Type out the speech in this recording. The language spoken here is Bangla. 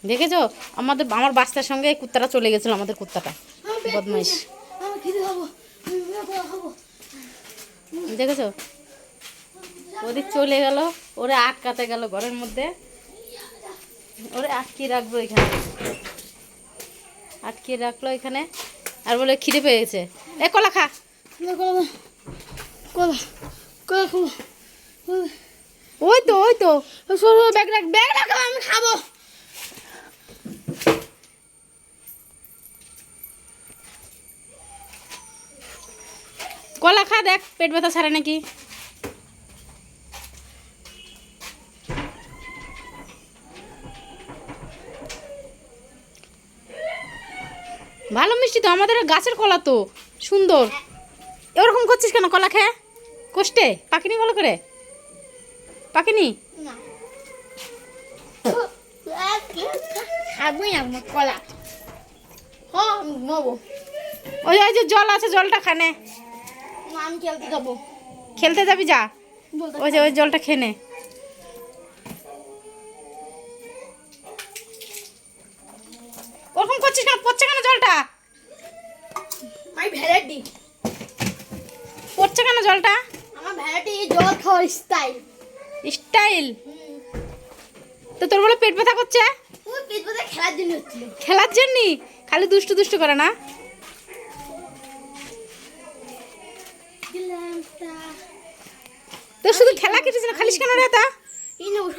দেখেছো আমার বাচ্চার সঙ্গে এই কুত্তাটা চলে গেছিল, আমাদের কুত্তাটা বদমাইশ। দেখেছো ওদিক চলে গেল, ওরে আটকাতে গেল ঘরের মধ্যে, ওরে আটকে রাখবো এখানে, আটকে রাখলো এখানে আর বলে খিদে পেয়েছে। এ কলা খা, কলা কলা খাবো। ওই তো ব্যাগ রাখ, ব্যাগ রাখ, আমি খাবো। কলা খা, দেখ পেট ব্যথা ছাড়ে নাকি। ভালো মিষ্টি তো, আমাদের গাছের কলা তো সুন্দর। এরকম করছিস কেন কলা খেয়ে? কষ্টে পাকিনি ভালো করে, পাকিনি কলা। ওই ওই যে জল আছে, জলটা খানে। আমি খেলতে যাবো। খেলতে যাবি যা, ওই যে ওই জলটা খেয়ে নে। ওরকম করছিস কেন, পড়ছে কেন জলটা? মাই ভ্যারাইটি পড়ছে কেন জলটা? আমার ভ্যারাইটি জল খাওয়ার স্টাইল। স্টাইল তো তোর বলে পেট ব্যথা করছে? ওই পেট ব্যথা খেলার জন্য হচ্ছিল। খেলার জন্য? খালি দুষ্টু দুষ্টু করে না? তো শুধু খেলা কিছু না, খালিস কেন রে তা?